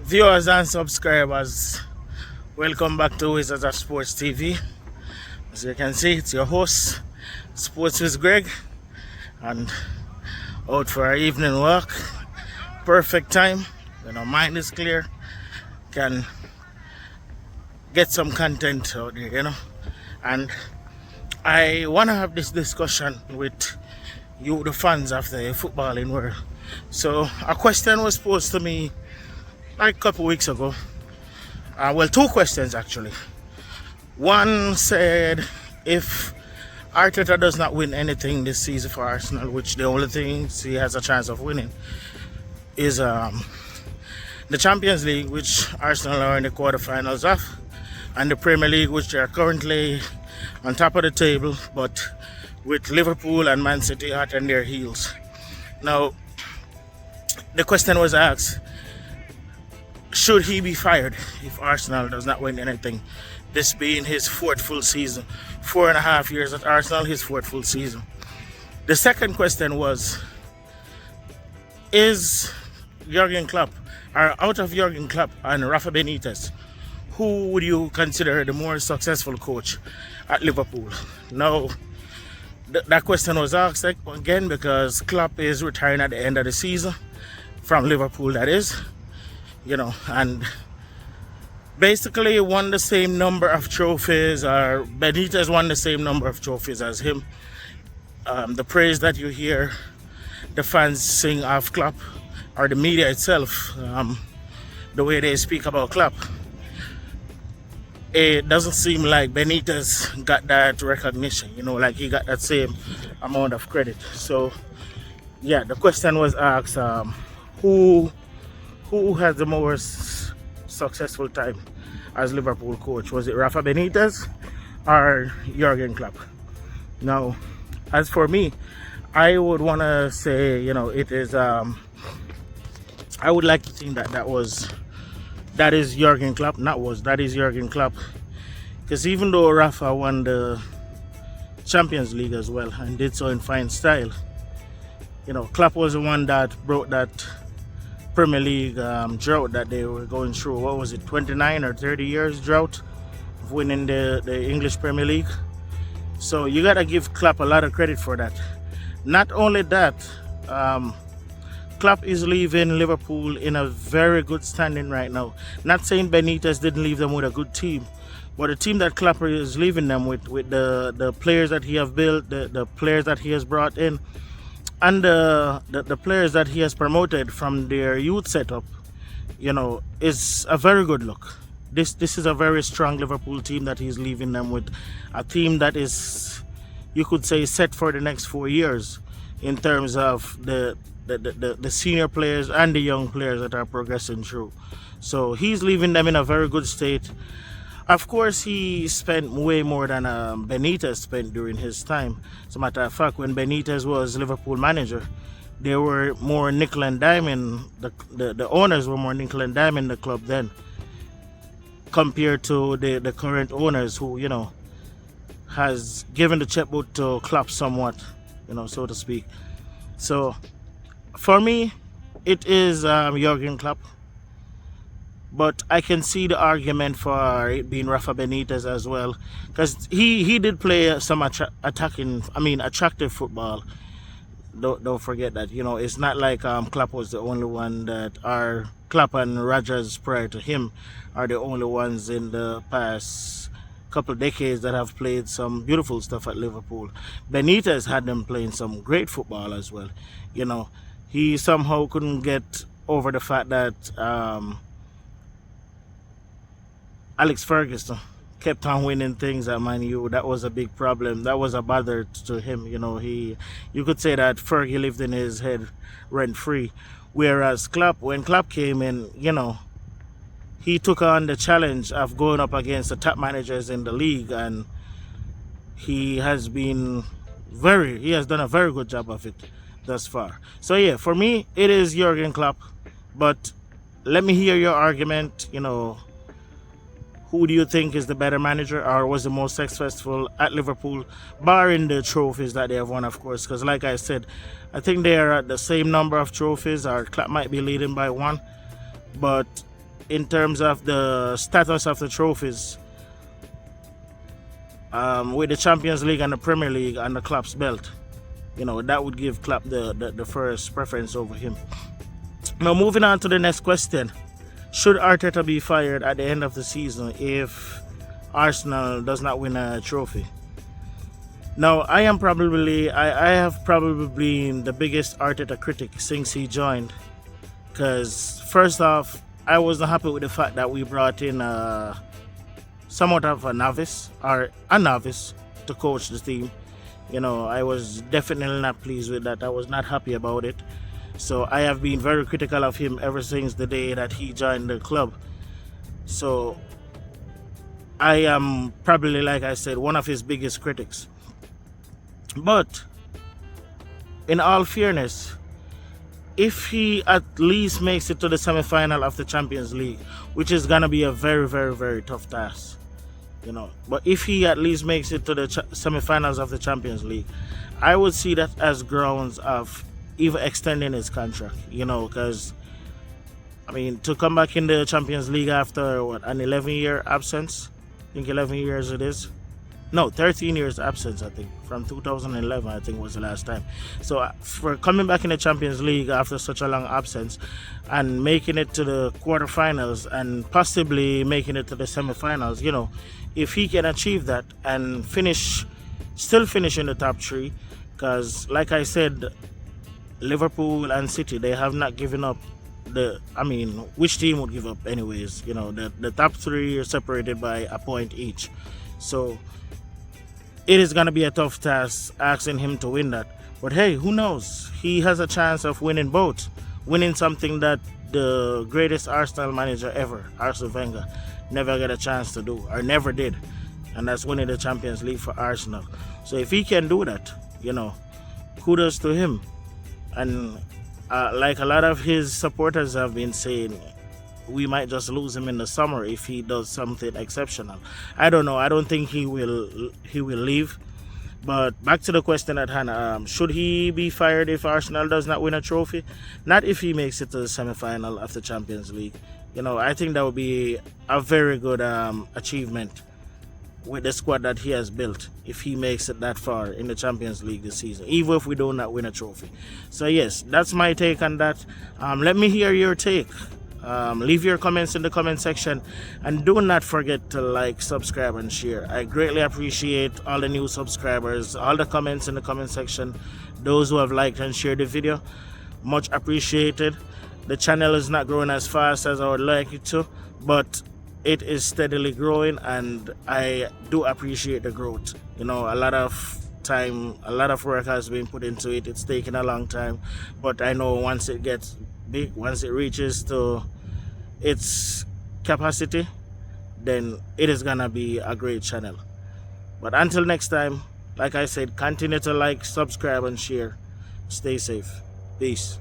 Viewers and subscribers, welcome back to Wizards of Sports TV. As you can see, it's your host, Sports with Greg, and out for our evening walk. Perfect time, mind is clear, can get some content out there, and I want to have this discussion with you, the fans of the footballing world. So a question was posed to me like a couple weeks ago. Two questions actually. One said, if Arteta does not win anything this season for Arsenal, which the only thing he has a chance of winning is the Champions League, which Arsenal are in the quarterfinals of, and the Premier League, which they are currently on top of the table, but with Liverpool and Man City hot on their heels. Now, the question was asked, should he be fired if Arsenal does not win anything? This being his fourth full season. 4.5 years at Arsenal, his fourth full season. The second question was, is Jurgen Klopp, or out of Jurgen Klopp and Rafa Benitez, who would you consider the more successful coach at Liverpool? Now, that question was asked again because Klopp is retiring at the end of the season, from Liverpool that is. And basically won the same number of trophies, or Benitez won the same number of trophies as him. The praise that you hear the fans sing of Klopp, or the media itself, the way they speak about Klopp, it doesn't seem like Benitez got that recognition, like he got that same amount of credit. So yeah, the question was asked, who has the most successful time as Liverpool coach? Was it Rafa Benitez or Jurgen Klopp? Now, as for me, I would want to say, it is, I would like to think that is Jurgen Klopp, that is Jurgen Klopp. Because even though Rafa won the Champions League as well and did so in fine style, Klopp was the one that broke that Premier League drought that they were going through. What was it, 29 or 30 years drought of winning the English Premier League? So you gotta give Klopp a lot of credit for that. Not only that, Klopp is leaving Liverpool in a very good standing right now. Not saying Benitez didn't leave them with a good team, but the team that Klopp is leaving them with the players that he have built, the players that he has brought in, and the players that he has promoted from their youth setup, is a very good look. This is a very strong Liverpool team that he's leaving them with. A team that is, you could say, set for the next 4 years in terms of the senior players and the young players that are progressing through. So he's leaving them in a very good state. Of course, he spent way more than Benitez spent during his time. As a matter of fact, when Benitez was Liverpool manager, they were more nickel and diamond. The owners were more nickel and diamond the club then, compared to the current owners who, has given the checkbook to Klopp somewhat, so to speak. So, for me, it is Jurgen Klopp. But I can see the argument for it being Rafa Benitez as well, because he did play some attractive football. Don't forget that. It's not like Klopp was the only one that are Klopp and Rodgers prior to him are the only ones in the past couple of decades that have played some beautiful stuff at Liverpool. Benitez had them playing some great football as well. He somehow couldn't get over the fact that Alex Ferguson kept on winning things at Man U. That was a big problem. That was a bother to him. You could say that Fergie lived in his head rent free. Whereas Klopp, when Klopp came in, he took on the challenge of going up against the top managers in the league, and he has done a very good job of it thus far. So yeah, for me, it is Jurgen Klopp. But let me hear your argument. Who do you think is the better manager, or was the most successful at Liverpool, barring the trophies that they have won, of course? Because like I said, I think they are at the same number of trophies, or Klopp might be leading by one. But in terms of the status of the trophies, with the Champions League and the Premier League and the Klopp's belt, that would give Klopp the first preference over him. Now, moving on to the next question. Should Arteta be fired at the end of the season if Arsenal does not win a trophy? Now, I have probably been the biggest Arteta critic since he joined. Because, first off, I wasn't happy with the fact that we brought in somewhat of a novice to coach the team. I was definitely not pleased with that. I was not happy about it. So I have been very critical of him ever since the day that he joined the club. So I am probably, like I said, one of his biggest critics. But in all fairness, if he at least makes it to the semi-final of the Champions League, which is going to be a very, very, very tough task, but if he at least makes it to the semi-finals of the Champions League, I would see that as grounds of even extending his contract, because, to come back in the Champions League after, an 11-year absence? I think 11 years it is. No, 13 years absence, I think. From 2011, I think was the last time. So for coming back in the Champions League after such a long absence and making it to the quarterfinals and possibly making it to the semi-finals, if he can achieve that and still finish in the top three, because like I said, Liverpool and City, they have not given up which team would give up anyways? The top three are separated by a point each. So it is going to be a tough task asking him to win that. But hey, who knows? He has a chance of winning both. Winning something that the greatest Arsenal manager ever, Arsene Wenger, never got a chance to do, or never did. And that's winning the Champions League for Arsenal. So if he can do that, kudos to him. And like a lot of his supporters have been saying, we might just lose him in the summer if he does something exceptional. I don't know. I don't think he will leave. But back to the question at hand, should he be fired if Arsenal does not win a trophy? Not if he makes it to the semi-final of the Champions League. I think that would be a very good achievement with the squad that he has built if he makes it that far in the Champions League this season, even if we do not win a trophy. So yes, that's my take on that. Let me hear your take. Leave your comments in the comment section, and do not forget to like, subscribe, and share. I greatly appreciate all the new subscribers, all the comments in the comment section, those who have liked and shared the video. Much appreciated. The channel is not growing as fast as I would like it to, but it is steadily growing, and I do appreciate the growth. A lot of time, a lot of work has been put into it. It's taken a long time, but I know once it gets big, once it reaches to its capacity, then it is gonna be a great channel. But until next time, like I said, continue to like, subscribe, and share. Stay safe. Peace.